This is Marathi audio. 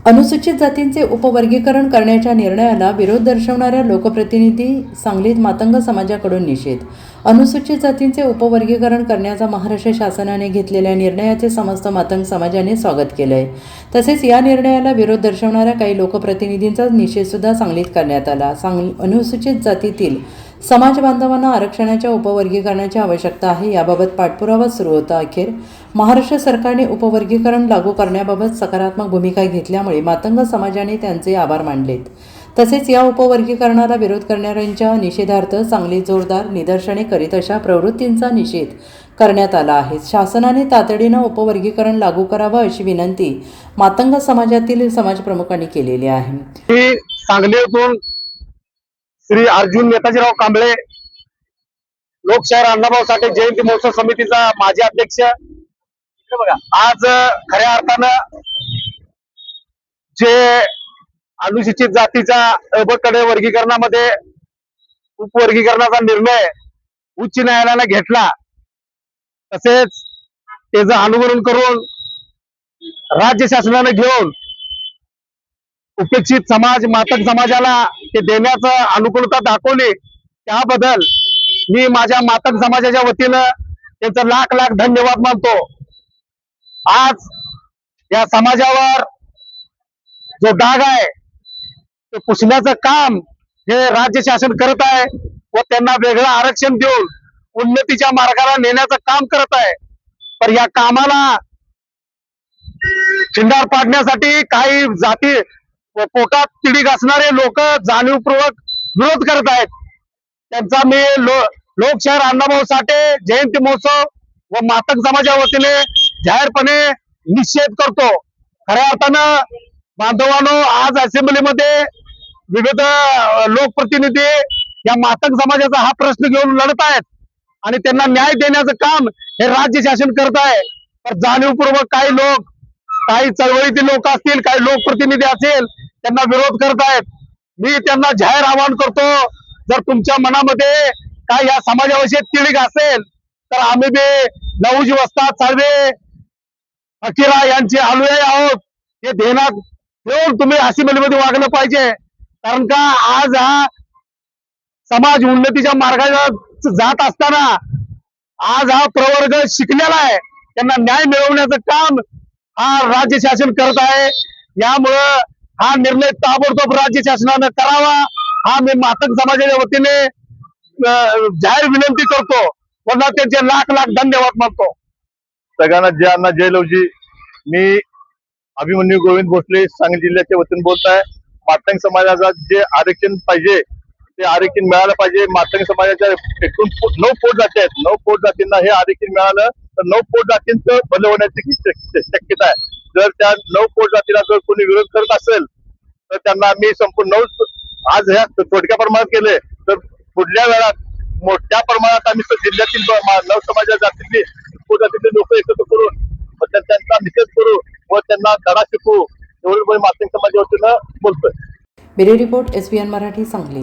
अनुसूचित जातींचे उपवर्गीकरण करण्याच्या निर्णयाला विरोध दर्शवणाऱ्या लोकप्रतिनिधी सांगलीत मातंग समाजाकडून निषेध. अनुसूचित जातींचे उपवर्गीकरण करण्याचा महाराष्ट्र शासनाने घेतलेल्या निर्णयाचे समस्त मातंग समाजाने स्वागत केले आहे. तसेच या निर्णयाला विरोध दर्शवणाऱ्या काही लोकप्रतिनिधींचा निषेधसुद्धा सांगलीत करण्यात आला. अनुसूचित जातीतील समाज बांधवांना आरक्षणाच्या उपवर्गीकरणाची आवश्यकता आहे, याबाबत पाठपुरावा सुरू होता. अखेर महाराष्ट्र सरकारने उपवर्गीकरण लागू करण्याबाबत सकारात्मक भूमिका घेतल्यामुळे मातंग समाजाने त्यांचे आभार मानलेत. तसेच या उपवर्गीकरणाला विरोध करणाऱ्यांच्या निषेधार्थ सांगलीत जोरदार निदर्शने करीत अशा प्रवृत्तींचा निषेध करण्यात आला आहे. शासनाने तातडीनं उपवर्गीकरण लागू करावं अशी विनंती मातंग समाजातील समाजप्रमुखांनी केलेली आहे. सांगलीतून श्री अर्जुन नेताजीराव कांबळे लोकशाहीर अण्णाभाऊ साठे जयंती महोत्सव समितीचा माजी अध्यक्ष. आज खऱ्या अर्थानं जे अनुसूचित जातीच्या अबकडे वर्गीकरणामध्ये उपवर्गीकरणाचा निर्णय उच्च न्यायालयाने घेतला, तसेच त्याचं अनुसरण करून राज्य शासनाने घेऊन उपेक्षित समाज मातंग समाजाला ते देण्याचं अनुकूलता दाखवली, त्याबद्दल मी माझ्या मातंग समाजाच्या वतीनं त्यांचं लाख लाख धन्यवाद मानतो. आज या समाजावर जो डाग आहे ते पुसण्याचं काम हे राज्य शासन करत आहे व त्यांना वेगळं आरक्षण देऊन उन्नतीच्या मार्गाला नेण्याचं काम करत आहे. पण या कामाला खिंडार पाडण्यासाठी काही जाती व पोटात तिडीक असणारे लोक जाणीवपूर्वक विरोध करत आहेत. त्यांचा मी लोकशाहीर अण्णाभाऊ साठे जयंती महोत्सव व मातंग समाजा वतीने जाहीरपणे निषेध करतो. खऱ्या अर्थानं बांधवांनो, आज असेंब्लीमध्ये विविध लोकप्रतिनिधी या मातंग समाजाचा हा प्रश्न घेऊन लढत आहेत आणि त्यांना न्याय देण्याचं काम हे राज्य शासन करत आहे. तर जाणीवपूर्वक काही लोक, काही चळवळीतील लोक असतील, काही लोकप्रतिनिधी असेल, त्यांना विरोध करत आहेत. मी त्यांना जाहीर आवाहन करतो, जर तुमच्या मनामध्ये काय या समाजाविषयी तिळीक असेल तर आम्ही बी नवजी वस्ताद साळवे फकीरा यांचे अनुयायी आहोत. हे ध्येयात ठेवून तुम्ही असेंब्लीमध्ये वागलं पाहिजे. कारण का आज हा समाज उन्नतीच्या मार्गाला जात असताना आज हा प्रवर्ग शिकलेला आहे, त्यांना न्याय मिळवण्याचं काम हा राज्य शासन करत आहे. यामुळं हा निर्णय ताबडतोब राज्य शासनानं करावा, हा मी मातंग समाजाच्या वतीने जाहीर विनंती करतो. पुन्हा त्यांचे लाख लाख धन्यवाद मानतो. सगळ्यांना जय अण्णा जय लवजी. मी अभिमन्यू गोविंद भोसले सांगली जिल्ह्याच्या वतीने बोलत आहे. मातंग समाजाला जे आरक्षण पाहिजे ते आरक्षण मिळालं पाहिजे. मातंग समाजाच्या एकूण 9 पोट जाती आहेत. 9 पोट जातींना हे आरक्षण मिळालं तर 9 पोट जातींचं भलं होण्याची शक्यता आहे. जर त्या 9 पोट जातीला जर कोणी विरोध करत असेल तर त्यांना मी संपूर्ण 9 आज ह्या थोडक्या प्रमाणात केले तर पुढल्या वेळात मोठ्या प्रमाणात आम्ही जिल्ह्यातील 9 समाजाच्या जातीतली उपजातीतले लोक एकत्र करून त्यांचा निषेध करू व त्यांना धडा शिकवू, एवढं मातंग समाजाच्या वतीनं बोलतोय. Bureau report SBN Marathi Sangli.